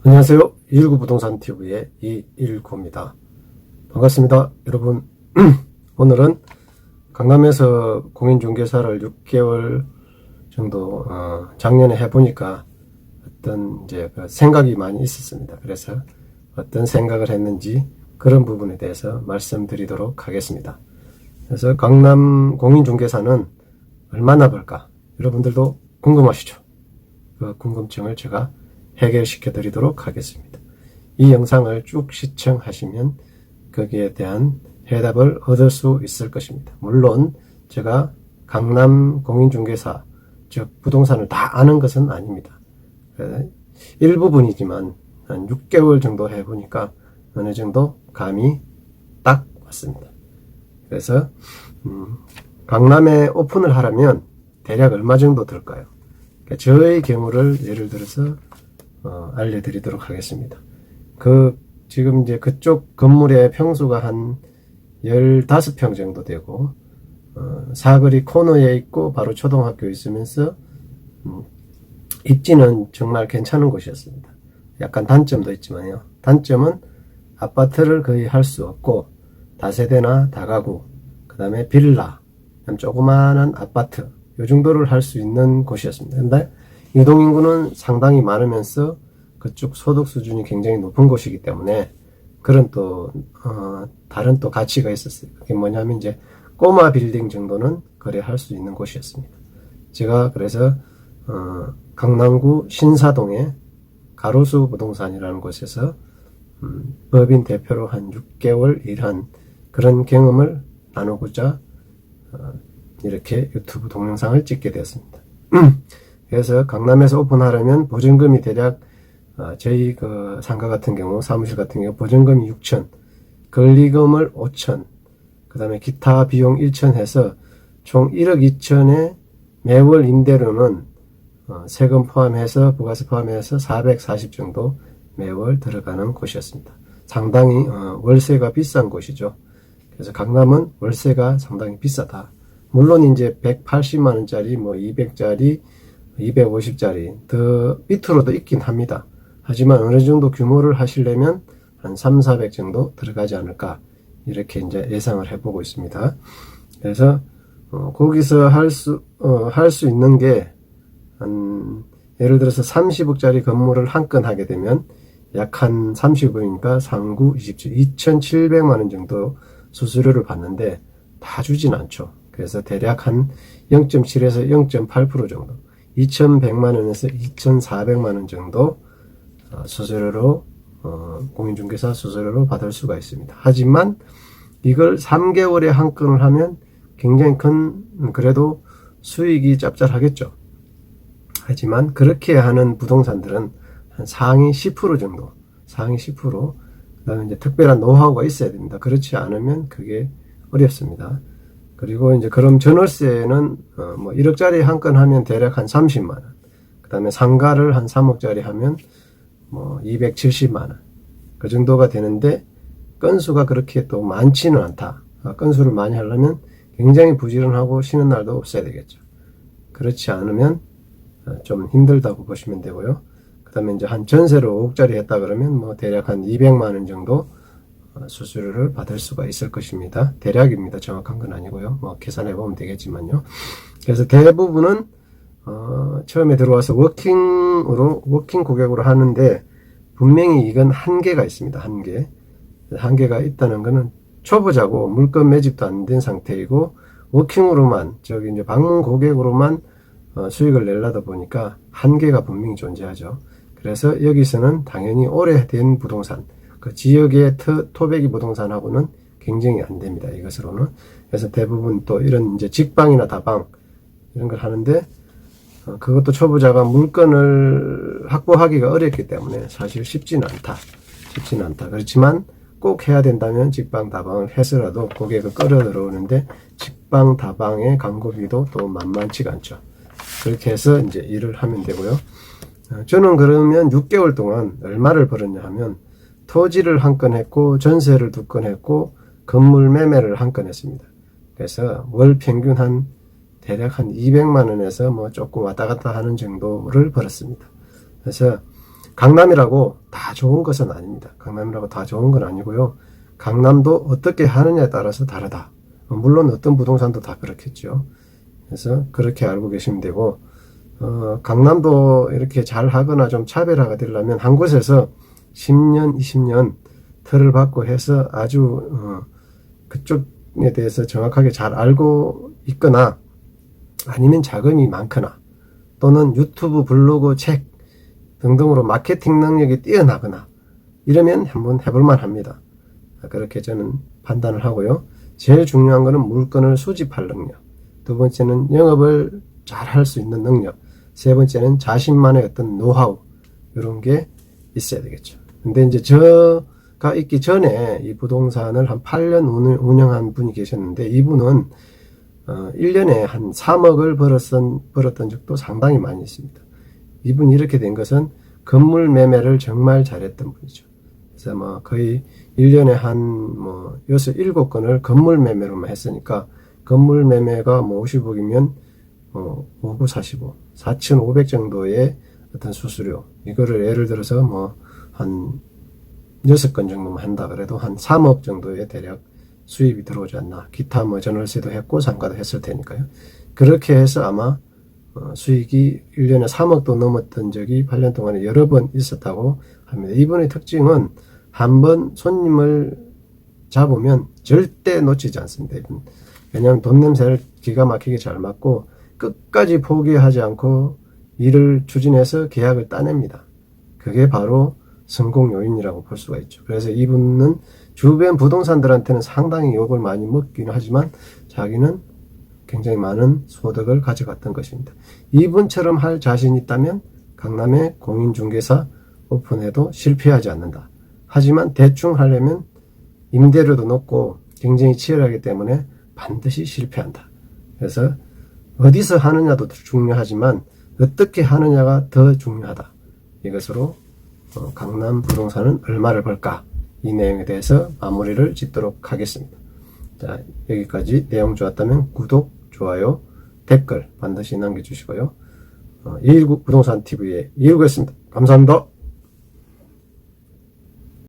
안녕하세요. 219 부동산 TV의 219입니다. 반갑습니다. 여러분, 오늘은 강남에서 공인중개사를 6개월 정도 작년에 해보니까 어떤 이제 그 생각이 많이 있었습니다. 그래서 어떤 생각을 했는지 그런 부분에 대해서 말씀드리도록 하겠습니다. 그래서 강남 공인중개사는 얼마나 벌까? 여러분들도 궁금하시죠? 그 궁금증을 제가 해결시켜 드리도록 하겠습니다. 이 영상을 쭉 시청하시면 거기에 대한 해답을 얻을 수 있을 것입니다. 물론 제가 강남 공인중개사, 즉 부동산을 다 아는 것은 아닙니다. 일부분이지만 한 6개월 정도 해보니까 어느 정도 감이 딱 왔습니다. 그래서 강남에 오픈을 하려면 대략 얼마 정도 들까요? 그러니까 저의 경우를 예를 들어서 알려드리도록 하겠습니다. 지금 이제 그쪽 건물의 평수가 한 15평 정도 되고, 사거리 코너에 있고, 바로 초등학교 있으면서, 입지는 정말 괜찮은 곳이었습니다. 약간 단점도 있지만요. 단점은 아파트를 거의 할 수 없고, 다세대나 다가구, 그 다음에 빌라, 조그마한 아파트, 요 정도를 할 수 있는 곳이었습니다. 근데 유동인구는 상당히 많으면서 그쪽 소득 수준이 굉장히 높은 곳이기 때문에 그런 다른 가치가 있었어요. 그게 뭐냐면 이제 꼬마 빌딩 정도는 거래할 수 있는 곳이었습니다. 제가 그래서 강남구 신사동의 가로수 부동산이라는 곳에서 법인 대표로 한 6개월 일한 그런 경험을 나누고자 이렇게 유튜브 동영상을 찍게 되었습니다. 그래서 강남에서 오픈하려면 보증금이 대략 저희 그 상가 같은 경우, 사무실 같은 경우 보증금이 6천, 권리금을 5천, 그 다음에 기타 비용 1천 해서 총 1억 2천에 매월 임대료는 세금 포함해서 부가세 포함해서 440 정도 매월 들어가는 곳이었습니다. 상당히 월세가 비싼 곳이죠. 그래서 강남은 월세가 상당히 비싸다. 물론 이제 180만 원짜리, 200짜리, 250짜리 더 밑으로도 있긴 합니다. 하지만 어느 정도 규모를 하시려면 한 3, 400 정도 들어가지 않을까 이렇게 이제 예상을 해보고 있습니다. 그래서 거기서 할 수 있는 게 예를 들어서 30억짜리 건물을 한 건 하게 되면 약 한 30억이니까 39, 27, 2,700만 원 정도 수수료를 받는데 다 주진 않죠. 그래서 대략 한 0.7에서 0.8% 정도, 2,100만 원에서 2,400만 원 정도 수수료로 공인중개사 수수료로 받을 수가 있습니다. 하지만 이걸 3개월에 한 건을 하면 굉장히 그래도 수익이 짭짤하겠죠. 하지만 그렇게 하는 부동산들은 한 상위 10% 정도, 상위 10%, 그다음에 이제 특별한 노하우가 있어야 됩니다. 그렇지 않으면 그게 어렵습니다. 그리고 이제 그럼 전월세는 1억짜리 한 건 하면 대략 한 30만 원. 그 다음에 상가를 한 3억짜리 하면 270만 원. 그 정도가 되는데 건수가 그렇게 또 많지는 않다. 건수를 많이 하려면 굉장히 부지런하고 쉬는 날도 없어야 되겠죠. 그렇지 않으면 좀 힘들다고 보시면 되고요. 그 다음에 이제 한 전세를 5억짜리 했다 그러면 대략 한 200만 원 정도 수수료를 받을 수가 있을 것입니다. 대략입니다. 정확한 건 아니고요. 계산해 보면 되겠지만요. 그래서 대부분은 처음에 들어와서 워킹 고객으로 하는데 분명히 이건 한계가 있습니다. 한계가 있다는 거는 초보자고 물건 매집도 안 된 상태이고 워킹으로만 이제 방문 고객으로만 수익을 내려다 보니까 한계가 분명히 존재하죠. 그래서 여기서는 당연히 오래된 부동산, 그 지역의 토백이 부동산하고는 경쟁이 안 됩니다. 이것으로는. 그래서 대부분 또 이런 이제 직방이나 다방 이런 걸 하는데 그것도 초보자가 물건을 확보하기가 어렵기 때문에 사실 쉽지는 않다. 그렇지만 꼭 해야 된다면 직방 다방을 해서라도 고객을 끌어 들어오는데 직방 다방의 광고비도 또 만만치가 않죠. 그렇게 해서 이제 일을 하면 되고요. 저는 그러면 6개월 동안 얼마를 벌었냐 하면 토지를 한 건 했고 전세를 2건 했고 건물 매매를 한 건 했습니다. 그래서 월 평균 대략 한 200만 원에서 조금 왔다 갔다 하는 정도를 벌었습니다. 그래서 강남이라고 다 좋은 것은 아닙니다. 강남이라고 다 좋은 건 아니고요. 강남도 어떻게 하느냐에 따라서 다르다. 물론 어떤 부동산도 다 그렇겠죠. 그래서 그렇게 알고 계시면 되고, 강남도 이렇게 잘 하거나 좀 차별화가 되려면 한 곳에서 10년, 20년 틀을 받고 해서 아주 그쪽에 대해서 정확하게 잘 알고 있거나 아니면 자금이 많거나 또는 유튜브, 블로그, 책 등등으로 마케팅 능력이 뛰어나거나 이러면 한번 해볼만 합니다. 그렇게 저는 판단을 하고요. 제일 중요한 것은 물건을 수집할 능력, 두 번째는 영업을 잘 할 수 있는 능력, 세 번째는 자신만의 어떤 노하우 이런 게 있어야 되겠죠. 근데 이제 저가 있기 전에 이 부동산을 한 8년 운영한 분이 계셨는데 이분은 1년에 한 3억을 벌었던 적도 상당히 많이 있습니다. 이분이 이렇게 된 것은 건물 매매를 정말 잘했던 분이죠. 그래서 뭐 거의 1년에 한 뭐 6, 7건을 건물 매매로만 했으니까 건물 매매가 뭐 50억이면 5구 45, 4,500 정도의 어떤 수수료, 이거를 예를 들어서 뭐 한 6건 정도만 한다 그래도 한 3억 정도의 대략 수입이 들어오지 않나. 기타 뭐 전월세도 했고 상가도 했을 테니까요. 그렇게 해서 아마 수익이 1년에 3억도 넘었던 적이 8년 동안에 여러 번 있었다고 합니다. 이분의 특징은 한번 손님을 잡으면 절대 놓치지 않습니다. 이분. 왜냐하면 돈 냄새를 기가 막히게 잘 맡고 끝까지 포기하지 않고 일을 추진해서 계약을 따냅니다. 그게 바로 성공 요인이라고 볼 수가 있죠. 그래서 이분은 주변 부동산들한테는 상당히 욕을 많이 먹기는 하지만 자기는 굉장히 많은 소득을 가져갔던 것입니다. 이분처럼 할 자신 있다면 강남의 공인중개사 오픈해도 실패하지 않는다. 하지만 대충 하려면 임대료도 높고 경쟁이 치열하기 때문에 반드시 실패한다. 그래서 어디서 하느냐도 중요하지만 어떻게 하느냐가 더 중요하다. 이것으로 강남 부동산은 얼마를 벌까? 이 내용에 대해서 마무리를 짓도록 하겠습니다. 자, 여기까지 내용 좋았다면 구독, 좋아요, 댓글 반드시 남겨주시고요. 219 부동산 TV의 219였습니다. 감사합니다.